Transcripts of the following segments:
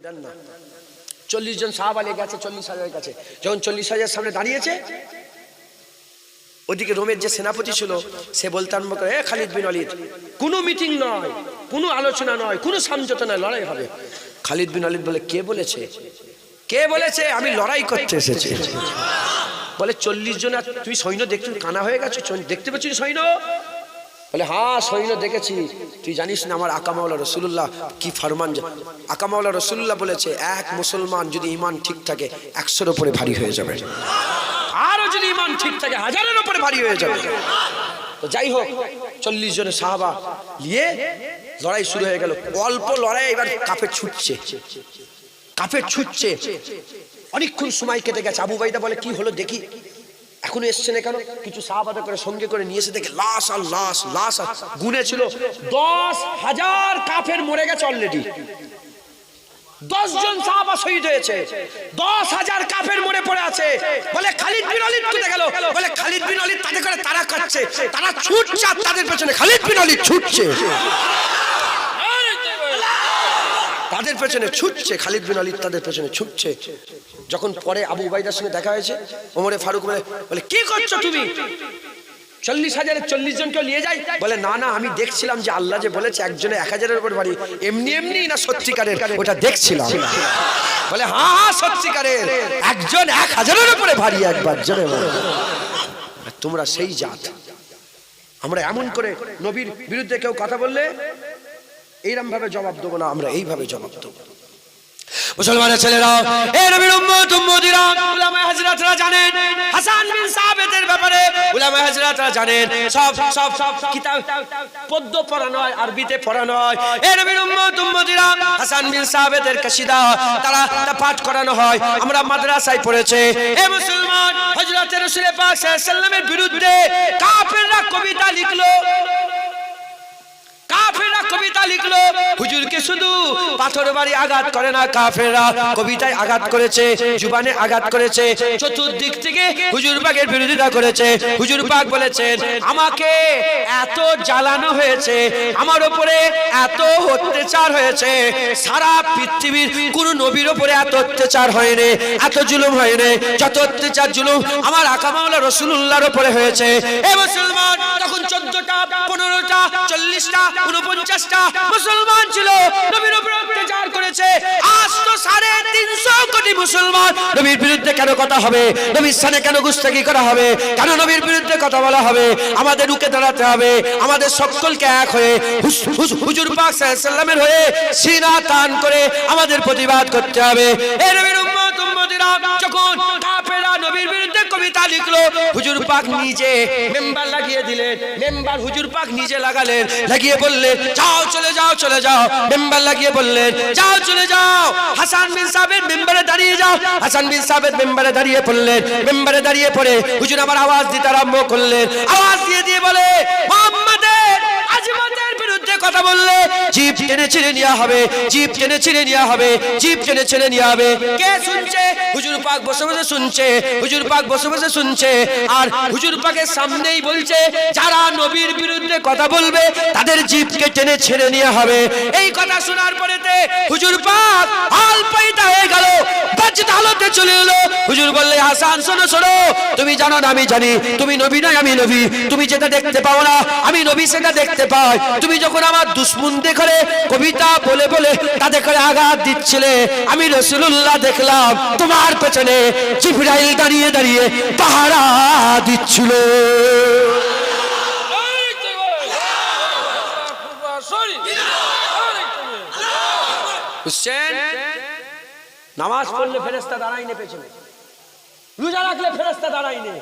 দেন না। 40 জন সাহাবা লেগে গেছে 40,000 কাছে। যখন 40,000 সামনে দাঁড়িয়েছে, ওদিকে রোমের যে সেনাপতি ছিল সে বলতে আরম্ভ করে, খালিদ বিন ওয়ালিদ, কোনো মিটিং নয়, কোনো আলোচনা নয়, কোনো সমঝোতা নয়, লড়াই হবে। খালিদ বিন ওয়ালিদ বলে, কে বলেছে? কে বলেছে? আমি লড়াই করতে এসেছি। বলে 40 জন, তুই সৈন্য দেখতে কানা হয়ে গেছো, দেখতে পাচ্ছিস সৈন্য? বলে হ্যাঁ সৈন্য দেখেছি। তুই জানিস না আমার আকা মাওলা রাসূলুল্লাহ কি ফরমান? আকা মাওলা রাসূলুল্লাহ বলেছে, এক মুসলমান যদি ঈমান ঠিক থাকে 100-এর উপরে ভারী হয়ে যাবে, আরো যদি ঈমান ঠিক থাকে 1000-এর উপরে ভারী হয়ে যাবে। তো যাই হোক, 40 জনের সাহাবা নিয়ে লড়াই শুরু হয়ে গেল। অল্প লড়াই, এবার কাফের ছুটছে, কাফের ছুটছে। অনেকক্ষণ সময় কেটে গেছে। আবু বাইদা বলে, কি হলো দেখি, এখনো এসছে না কেন? কিছু সাহাবাদের করে সঙ্গে করে নিয়ে এসে দেখে লাশ আর লাশ, লাশ আর গুনে ছিল 10,000 কাফের মরে গেছে অলরেডি। 10 জন সাহাবা শহীদ হয়েছে, 10,000 কাফের মরে পড়ে আছে। বলে খালিদ বিন ওয়ালিদ কোথায় গেল? বলে খালিদ বিন ওয়ালিদ তাদের করে তারা কাটছে, তারা ছুটছে, তাদের পেছনে খালিদ বিন ওয়ালিদ ছুটছে, তাদের পেছনে ছুটছে, খালিদ বিন ওয়ালিদ তাদের পেছনে ছুটছে। যখন পরে আবু উবাইদার সঙ্গে দেখা হয়েছে, ওমরে ফারুক বলে, কি করছো তুমি? 40,000-এর 40 জনকে নিয়ে যাই? বলে না না, আমি দেখছিলাম যে আল্লাহ যে বলেছে একজনে 1000-এর উপর ভারী, এমনি এমনি না সত্যিকারের, ওটা দেখছিলাম। বলে হ্যাঁ হ্যাঁ সত্যিকারের, একজন 1000-এর উপরে ভারী, একবার জনে। তোমরা সেই জাত। আমরা এমন করে নবীর বিরুদ্ধে কেউ কথা বললে এইরকম ভাবে জবাব দেবো না, আমরা এইভাবে জবাব দেবো। মুসলমানের ছেলেরা, এই নবীর উম্মত উম্মতিরা, উলামায়ে হযরতরা জানেন হাসান বিন সাবিতের ব্যাপারে। উলামায়ে হযরতরা জানেন সব সব সব কিতাব পদ্য পড়ানো হয়, আরবিতে পড়ানো হয়। এই নবীর উম্মত উম্মতিরা, হাসান বিন সাবিতের কাসিদা তারা পাঠ করানো হয়, আমরা মাদ্রাসায় পড়েছে। এই মুসলমান, হযরত রাসূল পাক সাল্লাল্লাহু আলাইহি ওয়াসাল্লামের বিরুদ্ধে কাফেররা কবিতা লিখলো, কাফেররা কবিতা লিখলো। হুজুরকে শুধু পাথর বাড়ি আঘাত করে না, কাফেররা কবিতায় আঘাত করেছে, জুবানে আঘাত করেছে, চতুর্দিক থেকে হুজুর পাকের বিরোধিতা করেছে। হুজুর পাক বলেছেন, আমাকে এত জ্বালানো হয়েছে, আমার উপরে এত অত্যাচার হয়েছে, সারা পৃথিবীর কোন নবীর উপরে এত অত্যাচার হয়নি, এত জুলুম হয়নি যত অত্যাচার জুলুম আমার আকা মাওলা রাসূলুল্লাহর উপরে হয়েছে। এ মুসলমান, তখন 14টা 15টা 40টা 49টা মুসলমান ছিল, নবীর উপর অত্যাচার করেছে। আজ তো 350 কোটি মুসলমান। নবীর বিরুদ্ধে কেন কথা হবে? নবীর সানে কেন গুস্তাখি করা হবে? কেন নবীর বিরুদ্ধে কথা বলা হবে? আমাদের রুখে দাঁড়াতে হবে, আমাদের সকলকে এক হয়ে হুজুর পাক সাল্লাল্লাহু আলাইহি ওয়াসাল্লামের হয়ে সিনা টান করে আমাদের প্রতিবাদ করতে হবে। এই নবীর উম্মত উম্মতিরা, যখন কাফেররা নবীর বিরুদ্ধে কবিতা লিখলো, হুজুর পাক নিজে মেম্বার লাগিয়ে দিলেন। মেম্বার হুজুর পাক নিজে লাগালেন, লাগিয়ে বললেন, যাও চলে যাও চলে যাও। মেম্বার লাগিয়ে বললেন, যাও চলে যাও, হাসান বিন সাবিত মেম্বারে দাঁড়িয়ে যাও। হাসান বিন সাবিত মেম্বারে দাঁড়িয়ে পড়লেন। মেম্বারে দাঁড়িয়ে পড়ে হুজুর আবার আওয়াজ দিতে আরম্ভ করলেন। আওয়াজ দিয়ে দিয়ে বলে, মুহাম্মাদের আজমতের বিরুদ্ধে কথা বললে জিভ টেনে ছিঁড়ে নেওয়া হবে, জিভ টেনে ছিঁড়ে নেওয়া হবে, জিভ টেনে ছিঁড়ে নেওয়া হবে। কে শুনছে? হুজুর পাক বসে বসে শুনছে, হুজুর পাক বসে বসে শুনছে। আর হুজুর পাকের সামনেই বলছে, যারা নবীর বিরুদ্ধে কথা বলবে তাদের জিভকে টেনে ছেড়ে নেওয়া হবে। এই কথা শোনার পরেতে হুজুর পাক হাল পাইতা হয়ে গেল, বাজতে হালতে চলে এলো। হুজুর বললে, হাসান শোনো শোনো, তুমি জানো না আমি জানি, তুমি নবী নয় আমি নবী, তুমি যেটা দেখতে পাও না আমি নবী সেটা দেখতে পাই। তুমি যখন আমার দুশমনদের করে কবিতা বলে বলে তাদের করে আঘাত দিচ্ছিলে, আমি রাসূলুল্লাহ দেখলাম তোমার পেছনে জিবরাইল দাঁড়িয়ে দাঁড়িয়ে পাহারা দিচ্ছিল। নামাজ পড়লে ফেরেশতা দাঁড়াইনে পেছনে, রোজা রাখলে ফেরেশতা দাঁড়াইনে,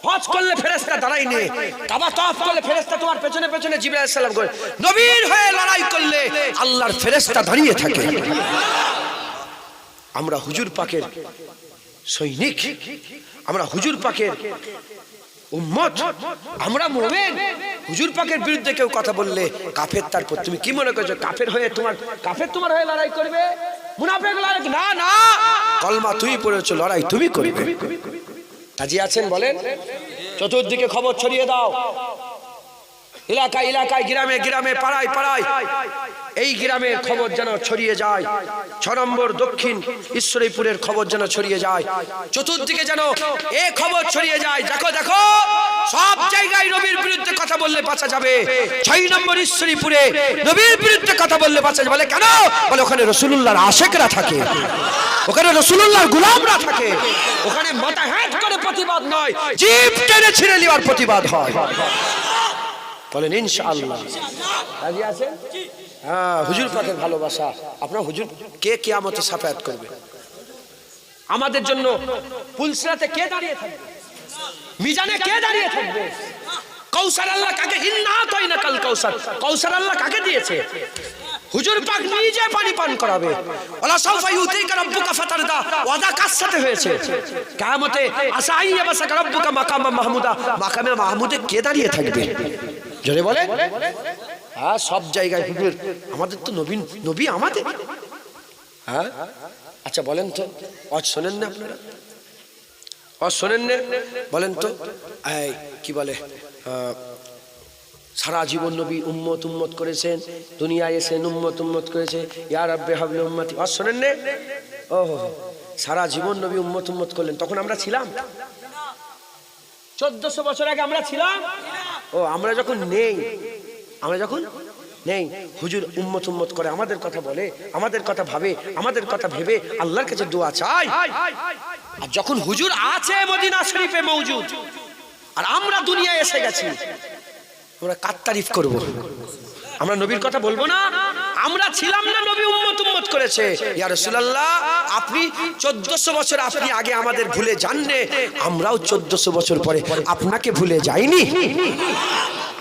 হজ করলে ফেরেশতা দাঁড়াইনে, কাবা তওয়াফ করলে ফেরেশতা তোমার পেছনে পেছনে জিবরাইল আলাইহিস সালাম করে, নবীর হয়ে লড়াই করলে আল্লাহর ফেরেশতা দাঁড়িয়ে থাকে। আমরা হুজুর পাকের সৈনিক, আমরা হুজুর পাকের উম্মত, আমরা মুমিন। হুজুর পাকের বিরুদ্ধে কেউ কথা বললে কাফের, তারপর তুমি কি মনে করছো কাফের হয়ে তোমার হয়ে লড়াই করবে? মুনাফিক লড়াই না, না, কলমা তুমি পড়েছো, লড়াই তুমি করবে। রাজি আছেন বলেন? চতুর্দিকে খবর ছড়িয়ে দাও, এলাকায় এলাকায়, গ্রামে গ্রামে, পাড়ায় পাড়ায় এই গ্রামের খবর যেন ছড়িয়ে যায়, 6 নম্বর দক্ষিণ ঈশ্বরীপুরের খবর যেন ছড়িয়ে যায়, চতুর্দিকে যেন এই খবর ছড়িয়ে যায়। দেখো দেখো, সব জায়গায় নবীর বিরুদ্ধে কথা বললে বাঁচা যাবে, 6 নম্বর ঈশ্বরীপুরে নবীর বিরুদ্ধে কথা বললে বাঁচা যাবে। বলে কেন? বলে ওখানে রাসূলুল্লাহর আশিকরা থাকে, ওখানে রাসূলুল্লাহর গোলামরা থাকে, ওখানে মাথা হেঁট করে প্রতিবাদ নয়, জিভ টেনে ছিঁড়ে নেওয়ার প্রতিবাদ হয়। বলেন ইনশাআল্লাহ। রাজি আছেন? হ্যাঁ, হুজুর পাকের ভালোবাসা। আপনার হুজুর কে কিয়ামতে সাফায়াত করবে? আমাদের জন্য পুলসিরাতে কে দাঁড়িয়ে থাকবে? মিজানে কে দাঁড়িয়ে থাকবে? কাউসার আল্লাহ কাকে? ইন্না আতাইনা কাল কাউসার, কাউসার আল্লাহ কাকে দিয়েছে? হুজুর পাক নিজে পানি পান করাবে। ওয়ালা সাউফা ইউতিকা রাব্বুকা ফাতারদা, ওয়াদা কার সাথে হয়েছে? কিয়ামতে আসাইয়া বাসাকা রাব্বুকা মাকামা মাহমুদা, মাকামে মাহমুদে কে দাঁড়িয়ে থাকবে? জোরে বলে। হ্যাঁ, সব জায়গায় হুজুর আমাদের তো নবী আমাদের। হ্যাঁ, আচ্ছা বলেন তো, আজ শোনেন না আপনারা? আজ শোনেন না? বলেন তো, এই কি বলে, সারা জীবন নবী উম্মত করেছেন, দুনিয়ায় এসে উম্মত করেছে, ইয়া রাব্বি হাবলি উম্মতি। আজ শোনেন না? ও সারা জীবন নবী উম্মত করলেন, তখন আমরা ছিলাম? 1400 বছর আগে আমরা ছিলাম? ও আমরা যখন নেই, হুজুর উম্মত করে, আমাদের কথা বলে, আমাদের কথা ভাবে, আমাদের কথা ভেবে আল্লাহর কাছে দোয়া চাই। আর যখন হুজুর আছে মদিনা শরীফে মওজুদ, আর আমরা দুনিয়ায় এসে গেছি, আমরা কার তারিফ করব? আমরা নবীর কথা বলবো না? আমরা ছিলাম না, নবী উম্মত করেছে। ইয়া রাসূলুল্লাহ, আপনি 1400 বছর আপনি আগে আমাদের ভুলে যাননি, আমরাও 1400 বছর পরে আপনাকে ভুলে যাইনি।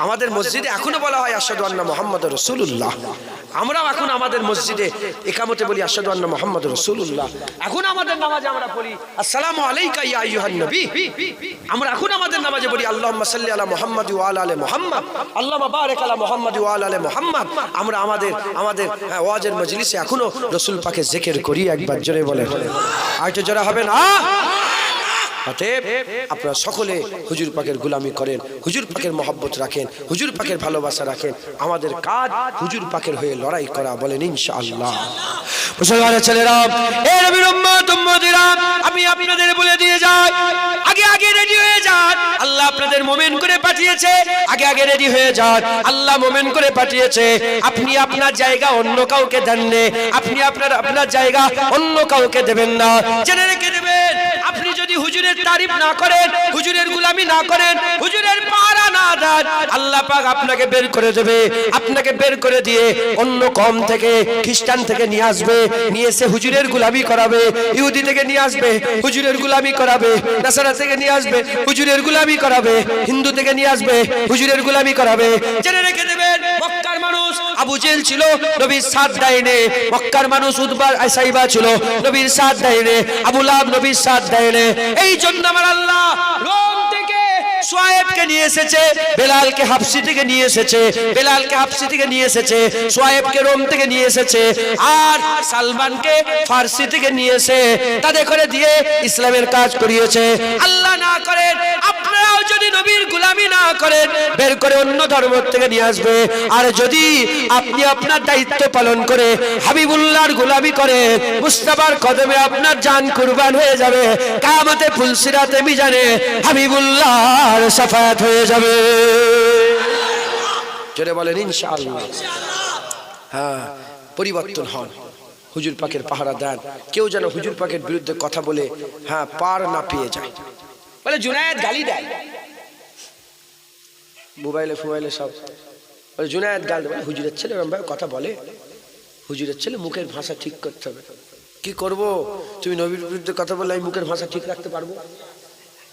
আমাদের মসজিদে এখনো বলা হয় আশহাদু আন্না মুহাম্মাদুর রাসূলুল্লাহ। আমরাও এখন আমাদের মসজিদে ইকামতে বলি আশহাদু আন্না মুহাম্মাদুর রাসূলুল্লাহ। এখন আমাদের নামাজে আমরা বলি আসসালামু আলাইকা ইয়া আইয়ুহান নবী। আমরা এখন আমাদের নামাজে বলি আল্লাহুম্মা সাল্লি আলা মুহাম্মাদ ওয়া আলা আলি মুহাম্মাদ, আল্লাহুম্মা বারিক আলা মুহাম্মাদ ওয়া আলা আলি মুহাম্মাদ। আমরা আমাদের ওয়াজের মজলিসে এখনো রাসূল পাকের জিকির করি। একবার জোরে বলেন, আরেকটু জোরে হবে না? অতএব আপনারা সকলে হুজুর পাকের গোলামি করেন, হুজুর পাকের মহব্বত রাখেন, হুজুর পাকের ভালোবাসা রাখেন। আমাদের কাজ হুজুর পাকের হয়ে লড়াই করা। বলেন ইনশাআল্লাহ। মুসলমানের ছেলেরা, এ নবীর উম্মতিরা, আমি আপনাদের বলে দিয়ে যাই, আগে রেডি হয়ে যান। আল্লাহ আপনাদের মোমেন করে পাঠিয়েছে, আগে রেডি হয়ে যান। আল্লাহ মোমেন করে পাঠিয়েছে। আপনি আপনার জায়গা অন্য কাউকে দেননি, আপনি আপনার জায়গা অন্য কাউকে দেবেন না। জেনে রেখে দেবেন, আপনি যদি হুজুরের তারিফ না করেন, হুজুরের গোলামি না করেন, হুজুরের পাহারা না দেন, আল্লাহ পাক আপনাকে বের করে দেবে। আপনাকে বের করে দিয়ে অন্য কম থেকে, খ্রিস্টান থেকে নিয়ে আসবে, নিয়ে এসে হুজুরের গোলামি করাবে। ইহুদি থেকে নিয়ে আসবে, হুজুরের গোলামি করাবে। নাসারা থেকে নিয়ে আসবে, হুজুরের গোলামি করাবে। হিন্দু থেকে নিয়ে আসবে, হুজুরের গোলামি করাবে। জেনে রেখে দেবেন, মক্কার মানুষ আবু জেহেল ছিল, নবীর সাথ দেয়নি। মক্কার মানুষ উতবা সাইবা ছিল, নবীর সাথ দেয়নি। আবু লাহাব নবীর সাথ দেয়নি। এই জন্য আমার আল্লাহ রোম থেকে সোয়াইবকে নিয়ে এসেছে, বেলালকে হাবশি থেকে নিয়ে এসেছে, সোয়াইবকে রোম থেকে নিয়ে এসেছে, আর সালমানকে ফার্সি থেকে নিয়ে এসে তাদের করে দিয়ে ইসলামের কাজ করিয়েছে। আল্লাহ না করেন, আপনারাও যদি নবীর গোলামি না করেন, বের করে অন্য ধর্ম থেকে নিয়ে আসবে। আর যদি আপনি আপনার দায়িত্ব পালন করে হাবিবুল্লাহর গোলামি করে, মুস্তাফার কদমে আপনার জান কুরবান হয়ে যাবে। কিয়ামতে ফুলসিরাতে মিজানে হাবিবুল্লাহর শাফায়াত হয়ে যাবে। জোরে বলেন ইনশাআল্লাহ। হ্যাঁ, পরিবর্তন হন, হুজুর পাকের পাহারা দেন। কেউ যেন হুজুর পাকের বিরুদ্ধে কথা বলে পার না পেয়ে যায়। বলে জুনায়েদ গালি দেয় মোবাইলে সব, বলে জুনায়েদ গালি দেয়। হুজুরের ছেলে এরকম ভাবে কথা বলে, হুজুরের ছেলে মুখের ভাষা ঠিক করতে হবে। কি করব? তুমি নবীর বিরুদ্ধে কথা বললে আমি মুখের ভাষা ঠিক রাখতে পারবো?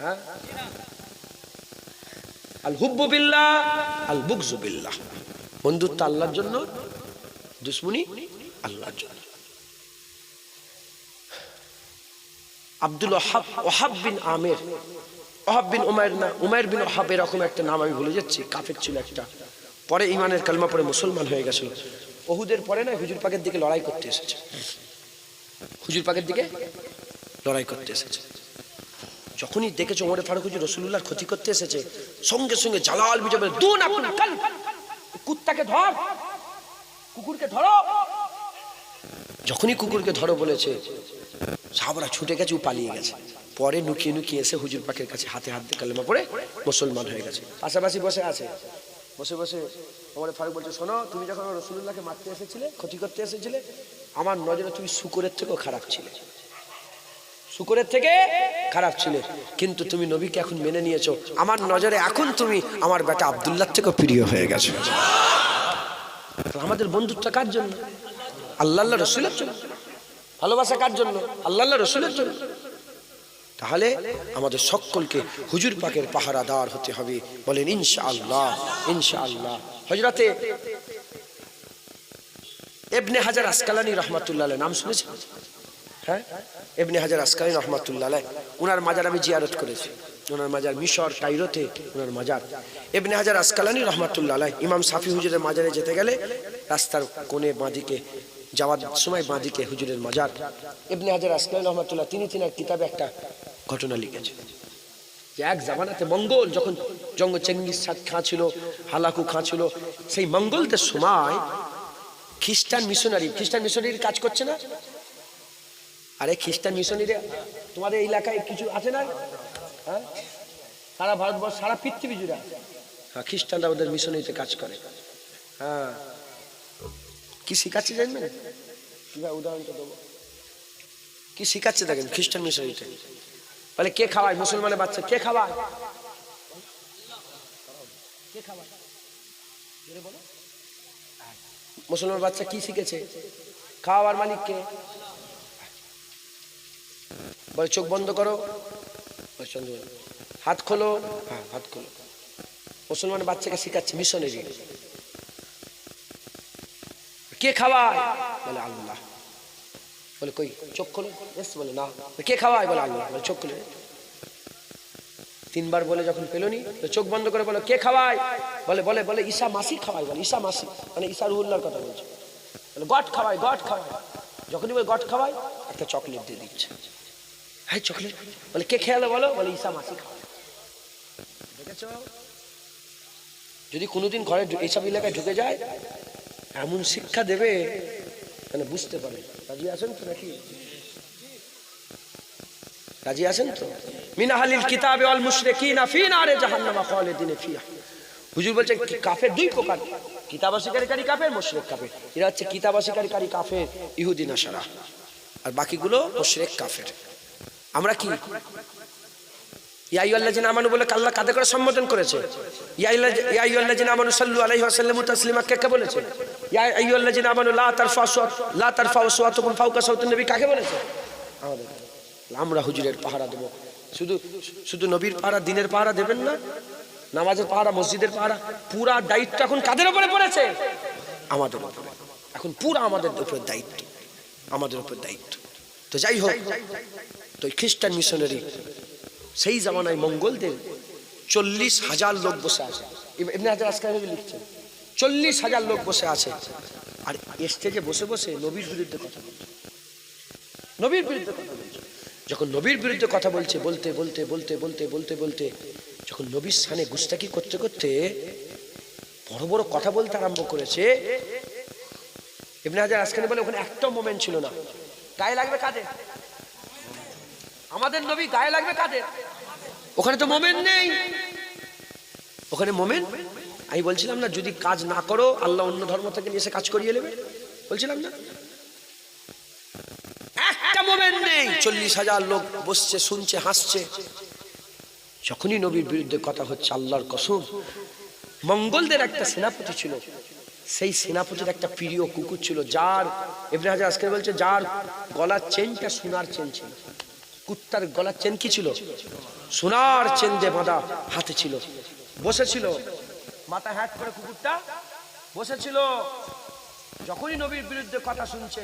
হ্যাঁ, আল হুব্বু বিল্লাহ আল বুগযু বিল্লাহ। বন্ধুত্ব আল্লাহর জন্য, দুশমনি আল্লাহর জন্য। আব্দুল ওহাব বিন আমের, ওহাব বিন উমাইর না, উমাইর বিন ওহাব, এরকম একটা নাম আমি ভুলে যাচ্ছি, কাফের ছিল একটা। পরে ইমানের কালমা পরে মুসলমান হয়ে গেছিল। ওহুদের পরে না হুজুর পাকের দিকে লড়াই করতে এসেছে, হুজুর পাকের দিকে লড়াই করতে এসেছে। যখনই দেখেছে ওমর ফারুক হুজুর রাসূলুল্লাহর ক্ষতি করতে এসেছে, সঙ্গে সঙ্গে জালাল বিজয় বলে দুন আপনি কাল কুত্তাকে ধর, কুকুরকে ধরো। যখনই কুকুরকে ধরো বলেছে, সাহাবারা ছুটে গেছে, ও পালিয়ে গেছে। পরে লুকিয়ে লুকিয়ে এসে হুজুর পাকের কাছে হাতে হাত দিয়ে কালেমা পড়ে মুসলমান হয়ে গেছে। পাশাপাশি বসে আছে, বসে বসে ওমর ফারুক বলছে, শোনো, তুমি যখন রাসূলুল্লাহকে মারতে এসেছিলে, ক্ষতি করতে এসেছিলে, আমার নজরে তুমি শূকরের থেকেও খারাপ ছিলে, শূকরের থেকে খারাপ ছিলে, কিন্তু তুমি নবীকে এখন মেনে নিয়েছো, আমার নজরে এখন তুমি আমার বেটা আব্দুল্লাহর থেকেও প্রিয় হয়ে গেছো। আমাদের বন্ধুত্ব কার জন্য? আল্লাহ রসুলের জন্য। ভালোবাসা কার জন্য? আল্লাহ রসুলের জন্য। তাহলে আমাদের সকলকে হুজুর পাকের পাহারাদার হতে হবে, বলেন ইনশাআল্লাহ, ইনশাআল্লাহ। হযরতে ইবনে হাজার আসকালানী রাহমাতুল্লাহ আলাইহি নাম শুনেছেন? হ্যাঁ, ইবনে হাজার আসকালানী রাহমাতুল্লাহ আলাইহি, ওনার মাজার আমি জিয়ারত করেছি। ওনার মাজার মিশর কায়রোতে, ওনার মাজার। ইবনে হাজার আসকালানী রাহমাতুল্লাহ আলাইহি ইমাম শাফি হুজুরের মাজারে যেতে গেলে রাস্তার কোণে বাঁদিকে যাওয়ার সময় বাঁদিকে হুজুরের মাজার। ইবনে হাজার আসকালানী রাহমাতুল্লাহ তিনি তিনার কিতাবে একটা ঘটনা লিখেছেন যে এক জামানাতে মঙ্গল যখন চেঙ্গিস খাঁ ছিল, হালাকু খাঁ ছিল, সেই মঙ্গলদের সময় খ্রিস্টান মিশনারির কাজ করছে না? আরে খ্রিস্টান মিশনারি তোমাদের এলাকায় কিছু আছে না? হ্যাঁ, সারা ভারতবর্ষ, সারা পৃথিবী জুড়ে। হ্যাঁ, খ্রিস্টানরা ওদের মিশনারিতে কাজ করে। হ্যাঁ, কি শিখাচ্ছে জানবেন? কিভাবে উদাহরণটা দেবো, কি শিখাচ্ছে দেখেন খ্রিস্টান মিশনারিতে। বলে কে খাওয়ায়? মুসলমানের বাচ্চা কে খাওয়ায়? কে খাওয়ায়? মুসলমান বাচ্চা কি শিখেছে? খাওয়ার মালিক কে? বলে চোখ বন্ধ করো, হাত খোলো, হ্যাঁ হাত খোলো। মুসলমান বাচ্চাকে শিখাচ্ছে মিশনারি। কে খাওয়ায়? বলে আল্লাহ। বলে কই চোখ খোলো, বলে না। কে খাওয়ায়? বলে আল্লাহ। বলে চোখ খোলো। তিনবার বলে যখন পেলনি, চোখ বন্ধ করে বলো কে খাওয়ায়? বলে বলে বলে ঈসা মাসি খাওয়ায়। বলে ঈসা মাসি মানে ঈসা রুহুল্লাহর কথা বলছে। বলে গড খাওয়ায়, গড খাওয়ায়। যখনই বলে গড খাওয়ায়, একটা চকলেট দিয়ে দিচ্ছে। হ্যাঁ চকলেট। বলে কে খেয়ালো? বলো। বলে ঈসা মাসি খাওয়ায়। দেখেছ, যদি কোনোদিন ঘরে এইসব এলাকায় ঢুকে যায়, এমন শিক্ষা দেবে মানে বুঝতে পারে। রাজি আছেন তো নাকি? রাজি আছেন তো? মিন আহলিল কিতাবে ওয়াল মুশরিকিনা ফি নারে জাহান্নাম খালিদিন ফিহা। হুজুর বলছে কাফের দুই প্রকার, কিতাব অস্বীকারী কাফের, মুশরিক কাফের। এরা হচ্ছে কিতাব অস্বীকারী কাফের, ইহুদি নাসারা, আর বাকিগুলো মুশরিক কাফের। আমরা কি ইয়া আইয়ুহাল্লাযিনা আমানু বলে আল্লাহ কাদের করে সম্বোধন করেছে? ইয়া আইয়ুহাল্লাযিনা আমানু সাল্লু আলাইহি ওয়া সাল্লিমু তাসলিমা কে বলেছে? ইয়া আইয়ুহাল্লাযিনা আমানু লা তারফাউ আসওয়াতাকুম ফাওকা সাওতিন নবী কাকে বলেছে? আমাদের। আমরা হুজুরের পাহারা দেব। শুধু শুধু নবীর পাহারা, দিনের পাহারা দেবেন না, নামাজের পাহারা, মসজিদের পাহারা, পুরা দায়িত্ব এখন কাদের উপরে পড়েছে? আমাদের উপরে। এখন পুরা আমাদের উপরে দায়িত্ব, আমাদের উপর দায়িত্ব। তো যাই হোক, তো খ্রিস্টান মিশনারি সেই জামানায় মঙ্গলদের 40,000 লোক বসে আছে। ইবনে হাজার আসকালানী লিখছেন 40,000 লোক বসে আছে, আর স্টেজে বসে বসে নবীর বিরুদ্ধে কথা বলছে। নবীর বিরুদ্ধে কথা বলছে। যখন নবীর বিরুদ্ধে কথা বলছে, বলতে বলতে বলতে বলতে বলতে বলতে যখন নবীর সামনে গুস্তাকি করতে করতে বড় বড় কথা বলতে আরম্ভ করেছে, ইবনে হাজার আসকালানী বলে ওখানে একটা মোমেন্ট ছিল না। গায়ে লাগবে কাদের? আমাদের নবী গায়ে লাগবে কাদের? ওখানে তো মোমেন্ট নেই। ওখানে মোমেন্ট আমি বলছিলাম না, যদি কাজ না করো আল্লাহ অন্য ধর্ম থেকে নিয়ে এসে কাজ করিয়ে নেবে, বলছিলাম না? একটা মোমেন্ট নেই। 40,000 লোক বসছে, শুনছে, হাসছে। যখনই নবীর বিরুদ্ধে কথা হচ্ছে, আল্লাহর কসম, মঙ্গলদের একটা সেনাপতি ছিল, সেই সেনাপতির একটা প্রিয় কুকুর ছিল, যার ইবনে হাজার আসকালানী বলছে যার গলার চেনটা সোনার চেন ছিল। কুত্তার গলার চেন কি ছিল? সোনার চেন দিয়ে বাঁধা হাতে ছিল। বসেছিল, মাথা হ্যাট করে কুকুরটা বসেছিল। যখনই নবীর বিরুদ্ধে কথা শুনছে,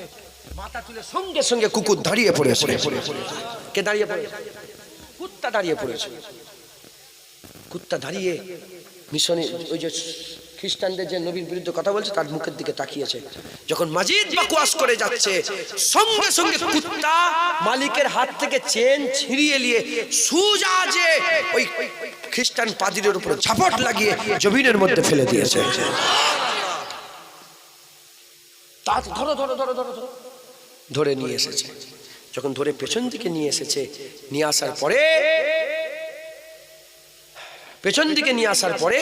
মাথা তুলে সঙ্গে সঙ্গে কুকুর দাঁড়িয়ে পড়েছে। কে দাঁড়িয়ে পড়েছে? কুত্তা দাঁড়িয়ে পড়েছে। কুত্তা দাঁড়িয়ে মিশনে ওই যে খ্রিস্টানদের যে নবীর বিরুদ্ধে কথা বলছে তার মুখের দিকে তাকিয়েছে। যখন মাজিদ বাকওয়াস করে যাচ্ছে, সঙ্গে সঙ্গে কুত্তা মালিকের হাত থেকে চেন ছিঁড়িয়ে নিয়ে সুজা যে ওই খ্রিস্টান পাদ্রীর উপর ঝাপট লাগিয়ে জমিনের মধ্যে ফেলে দিয়েছে। হাত ধরো ধরো ধরো ধরো ধরো, ধরে নিয়ে এসেছে। যখন ধরে পেছন দিকে নিয়ে এসেছে, নিয়ে আসার পরে পেছন দিকে নিয়ে আসার পরে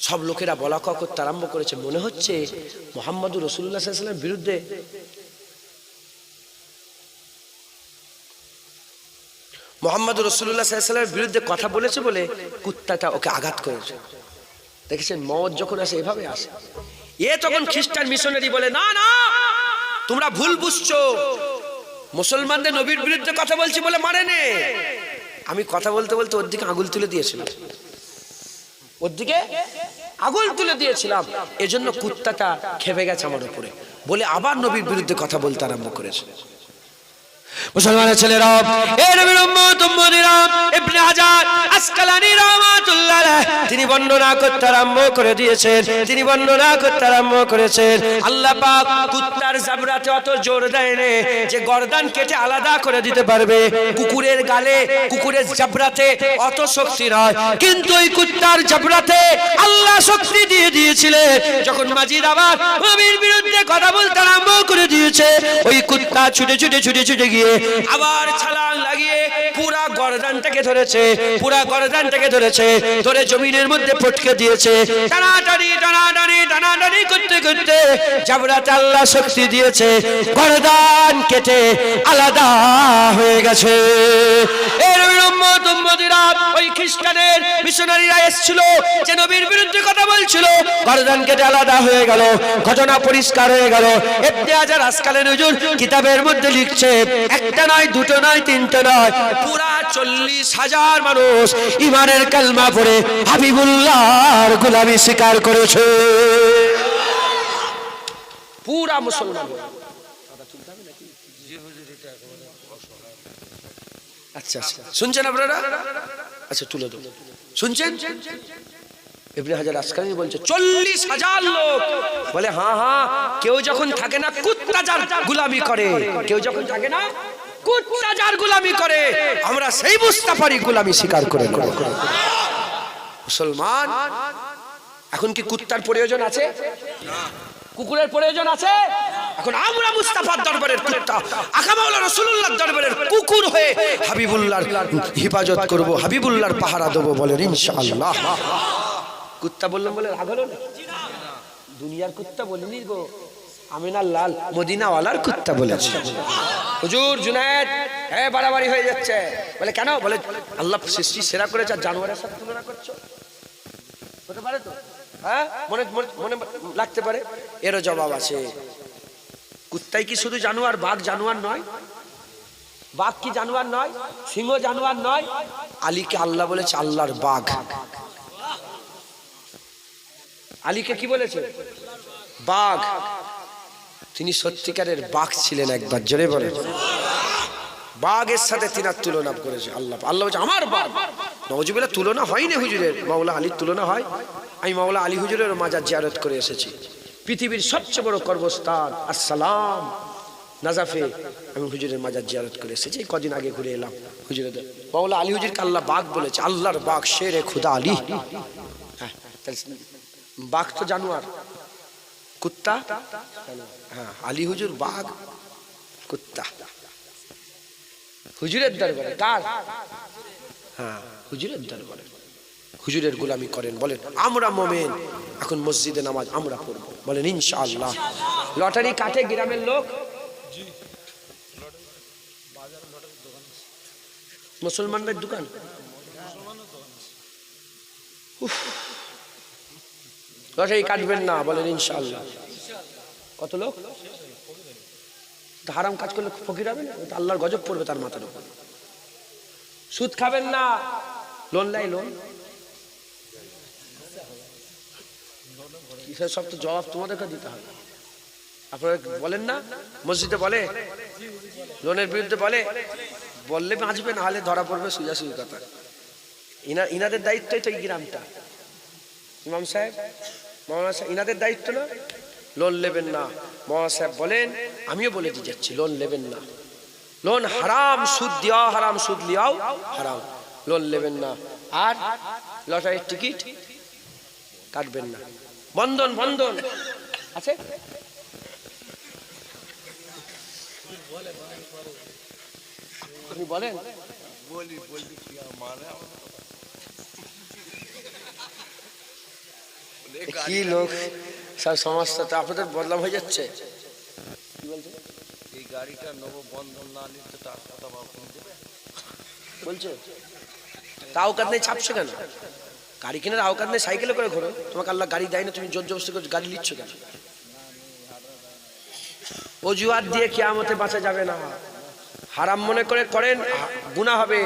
সব লোকেরা বলা কওয়া করতে আরম্ভ করেছে, মনে হচ্ছে মুহাম্মদুর রাসূলুল্লাহ সাল্লাল্লাহু আলাইহি ওয়াসাল্লামের বিরুদ্ধে মুহাম্মদুর রাসূলুল্লাহ সাল্লাল্লাহু আলাইহি ওয়াসাল্লামের বিরুদ্ধে কথা বলেছে বলে কুত্তাটা ওকে আঘাত করেছে। দেখেছেন মওত যখন আসে এভাবে আসে। এ তখন খ্রিস্টান মিশনারি বলে, না না তোমরা ভুল বুঝছো, মুসলমানদের নবীর বিরুদ্ধে কথা বলছি বলে মারেনি। আমি কথা বলতে বলতে ওর দিকে আঙুল তুলে দিয়েছিলাম, ওর দিকে আঙুল তুলে দিয়েছিলাম, এজন্য কুত্তাটা খেপে গেছে আমার উপরে বলে আবার নবীর বিরুদ্ধে কথা বলতে আরম্ভ করেছে। মুসলমানের ছেলেরা, এ নবীর উম্মত উম্মতিরা, ইবনে হাজার আসকালানী রাহমাতুল্লাহ আলাইহি তিনি বর্ণনা করতে আরম্ভ করে দিয়েছেন, তিনি বর্ণনা করতে আরম্ভ করেছেন আল্লাহ পাক কুত্তার জাবরাতে অত জোর দেয়নি যে গর্দান কেটে আলাদা করে দিতে পারবে। কুকুরের গালে, কুকুরের জাবরাতে অত শক্তি নয়, কিন্তু ওই কুত্তার জাবরাতে আল্লাহ শক্তি দিয়ে দিয়েছিলেন। যখন মাজিদ আবার নবীর বিরুদ্ধে কথা বলতে আরম্ভ করে দিয়েছে, ওই কুত্তা ছুটে ছুটে ছুটে ছুটে গিয়ে আবার ছালাং লাগিয়ে পুরা গর্দানটাকে ধরেছে, পুরা গর্দানটাকে ধরেছে, ধরে জমিনের মধ্যে পটকে দিয়েছে। টানাটানি টানাটানি টানাটানি করতে করতে জাবরাতে আল্লাহ শক্তি দিয়েছে, গর্দান কেটে আলাদা হয়ে গেছে। এর উম্মত উম্মতিরা, ওই খ্রিস্টানের মিশনারিরা এসেছিল যে নবীর বিরুদ্ধে কথা বলছিল, গর্দান কেটে আলাদা হয়ে গেল, ঘটনা পরিষ্কার হয়ে গেল। ইবনে হাজার আসকালানী হুজুর কিতাবের মধ্যে লিখছে, একটা নয়, দুটো নয়, তিনটে নয়, পুরা 40,000 মানুষ ঈমানের কালমা পড়ে হাবিবুল্লাহর গোলামি স্বীকার করেছে। পুরা মুসলমান। আচ্ছা আচ্ছা, শুনছেন আপনারা? আচ্ছা তুলে দেব, শুনছেন? ইবনে হাজার আসকালানী বলছে 40,000 লোক। বলে হ্যাঁ হ্যাঁ, কেউ যখন থাকে না কুত্তা যার গোলামি করে, কেউ যখন থাকে না কুত্তা যার গোলামি করে, আমরা সেই মুস্তাফারই গোলামি স্বীকার করে নেব। মুসলমান, এখন কি কুত্তার প্রয়োজন আছে? কুকুরের প্রয়োজন আছে? এখন আমরা মুস্তাফার দরবারের কুত্তা, আকা মাওলানা রাসূলুল্লাহর দরবারের কুকুর হয়ে হাবিবুল্লাহর হিফাজত করব, হাবিবুল্লাহর পাহারা দেব, বলেন ইনশাআল্লাহ। কুত্তা বললাম বলে রাগ হলো না? দুনিয়ার কুত্তা বলিনি গো, আমিনার লাল মদিনাওয়ালার কুত্তা বলেছে। হুজুর জুনায়েদ, হ্যাঁ বাড়াবাড়ি হয়ে যাচ্ছে। বলে কেন? বলে আল্লাহ সৃষ্টি সেরা করেছে, আর জানোয়ারের সাথে তুলনা করছো, হতে পারে তো? হ্যাঁ, মনে মনে লাগতে পারে। এরও জবাব আছে। কুত্তাই কি শুধু জানোয়ার? বাঘ জানোয়ার নয়? বাঘ কি জানোয়ার নয়? সিংহ জানোয়ার নয়? আলীকে আল্লাহ বলেছে আল্লাহর বাঘ। আলীকে কি বলেছে? বাঘ। তিনি সত্যিকারের বাঘ ছিলেন। একবার জোরে বলে, বাঘের সাথে তিনার তুলনা করেছে আল্লাহ। আল্লাহ বলছে আমার বাঘ। নওয়াজুবিল্লাহ, তুলনা হয়নি হুজুরের, মাওলা আলীর তুলনা হয়। আমি মাওলা আলী হুজুরের মাজার জিয়ারত করে এসেছি। পৃথিবীর সবচেয়ে বড় কর্মস্থান আসসালাম নাজাফে আমি হুজুরের মাজার জিয়ারত করে এসেছি। কদিন আগে ঘুরে এলাম হুজুরের। মাওলা আলী হুজুরকে আল্লাহ বাঘ বলেছে, আল্লাহর বাঘ, শেরে খুদা আলী। হ্যাঁ, বাঘ তো জানোয়ার, কুত্তা? হ্যাঁ, আলী হুজুর বাঘ, কুত্তা। হুজুরের দরবারে কার? হ্যাঁ, হুজুরের দরবারে হুজুরের গোলামি করেন। বলেন আমরা মোমেন, এখন মসজিদে নামাজ আমরা পড়ব, বলেন ইনশাআল্লাহ। লটারি কাটে গ্রামের লোক? মুসলমানদের দোকান? লটারি কাটবেন না, বলেন ইনশাআল্লাহ। কত লোক হারাম কাজ করলে ফকির হবে না? আল্লাহর গজব পড়বে তার মাথার উপর। সুদ খাবেন না, লোন লাই লোন, সব তো জবাব তোমাদেরকে দিতে হবে। আপনারা বলেন না, মসজিদে বলে, লোনের বিরুদ্ধে বলে, বললে বাঁচবে, না হলে ধরা পড়বে সোজাসুজি কথা। ইনাদের দায়িত্বই তো এই গ্রামটা। ইমাম সাহেব, মাওলানা সাহেব, ইনাদের দায়িত্ব না? লোন নেবেন না। মাওলানা সাহেব বলেন, আমিও বলে দিয়ে যাচ্ছি, লোন নেবেন না। লোন হারাম, সুদ দেওয়া হারাম, সুদ লিয়াও হারাম, লোন নেবেন না। আর লটারির টিকিট কাটবেন না। বন্ধন, বন্ধন আছে? আপনি বলেন। কি লোক সব সমস্যা তো আপনাদের বদলাম হয়ে যাচ্ছে। কি বলছে? এই গাড়িটা নেবো, বন্ধন না নিতে তার কথা দেবে বলছে তা আওকাত নেই, ছাপছো কেন? গাড়ি কেনার আওকাত নেই, সাইকেলে করে ঘোরো। তোমাকে আল্লাহ গাড়ি দেয় না, তুমি জোর জবরদস্তি করে গাড়ি নিচ্ছ কেন? অজুহাত দিয়ে কিয়ামতে বাঁচা যাবে না। হারাম মনে করে করেন গুনাহ হবে,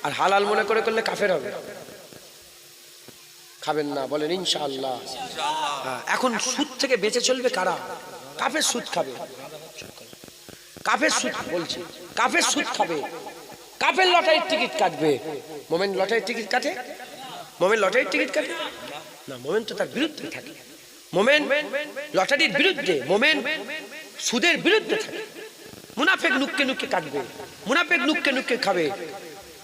আর হালাল মনে করে করলে কাফের হবে। খাবেন না বলেন ইনশাআল্লাহ। এখন সুদ থেকে বেঁচে চলবে কারা? কাফের সুদ খাবে, কাফের সুদ বলছে, কাফের সুদ খাবে, কাফের লটারির টিকিট কাটবে। মোমেন লটারির টিকিট কাটে? মোমেন লটারির টিকিট কাটে না, মোমেন তো তার বিরুদ্ধে থাকে। মোমেন লটারির বিরুদ্ধে, মোমেন সুদের বিরুদ্ধে থাকে। মুনাফেক নুক্কে নুক্কে কাটবে, মুনাফেক নুক্কে নুক্কে খাবে,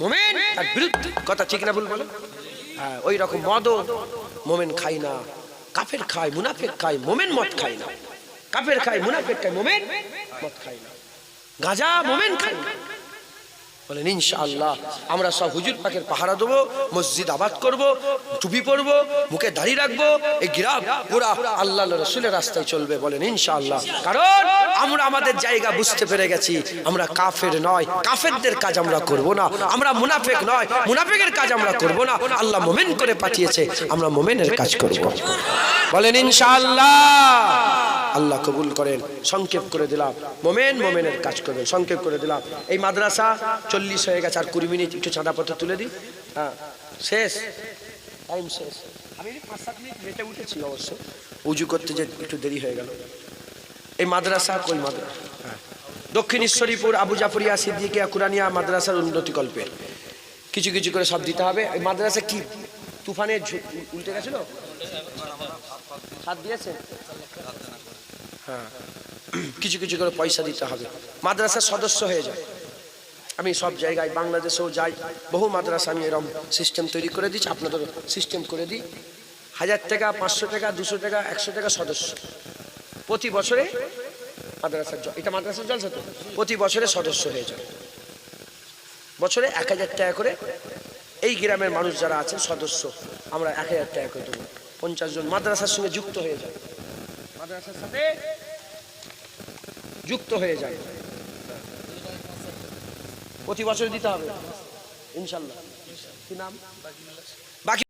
মোমেন তার বিরুদ্ধে। কথা ঠিক না ভুল বলো? হ্যাঁ, ওই রকম মদও মোমেন খাই না, কাফের খায়, মুনাফেক খায়, মোমেন মদ খায় না। কাফের খায়, মুনাফেক খায়, মোমেন মদ খায় না। গাঁজা মোমেন খায় না। বলেন ইনশাআল্লাহ। আমরা সব হুজুর পাকের পাহারা দেবো, মসজিদ আবাদ করব, টুপি পরবো, মুখে দাড়ি রাখবো, এই গিরাব পুরা আল্লাহ রসুলের রাস্তায় চলবে। বলেন ইনশাআল্লাহ। কারণ আমরা আমাদের জায়গা বুঝতে পেরে গেছি, আমরা কাফের নয়, কাফেরদের কাজ আমরা করব না। আমরা মুনাফেক নয়, মুনাফেকের কাজ আমরা করব না। আল্লাহ মোমেন করে পাঠিয়েছে, আমরা মোমেনের কাজ করব। বলেন ইনশাআল্লাহ। আল্লাহ কবুল করেন। সংক্ষেপ করে দিলাম, মোমেন মোমেনের কাজ করবেন, সংক্ষেপ করে দিলাম। এই মাদ্রাসা 40 হয়ে গেছে, আর 20 মিনিট একটু চাঁদাপত্র তুলে দিই। হ্যাঁ, শেষ, টাইম শেষ। আমি 5-7 মিনিট লেটে উঠেছি অবশ্য, উজু করতে যে একটু দেরি হয়ে গেল। এই মাদ্রাসা কই মাদ্রাসা? দক্ষিণ ঈশ্বরীপুর আবু জাফরিয়া সিদ্দিকিয়া কুরানিয়া মাদ্রাসার উন্নতি কল্পে কিছু কিছু করে সব দিতে হবে। এই মাদ্রাসা কি তুফানে উল্টে গেছিল? হাত দিয়েছে? হ্যাঁ, কিছু কিছু করে পয়সা দিতে হবে। মাদ্রাসার সদস্য হয়ে যায়। আমি সব জায়গায় বাংলাদেশেও যাই, বহু মাদ্রাসা আমি এরকম সিস্টেম তৈরি করে দিচ্ছি, আপনাদের সিস্টেম করে দিই। 1000 টাকা, 500 টাকা, 200 টাকা, 100 টাকা সদস্য। প্রতি বছরে মাদ্রাসার, এটা মাদ্রাসার জলসা তো, প্রতি বছরে সদস্য হয়ে যায়। বছরে 1000 টাকা করে এই গ্রামের মানুষ যারা আছেন সদস্য, আমরা 1000 টাকা করে দেবো। 50 জন মাদ্রাসার সঙ্গে যুক্ত হয়ে যায়, মাদ্রাসার সাথে যুক্ত হয়ে যায়। প্রতি বছর দিতে হবে ইনশাল্লাহ। কি নাম? বাকি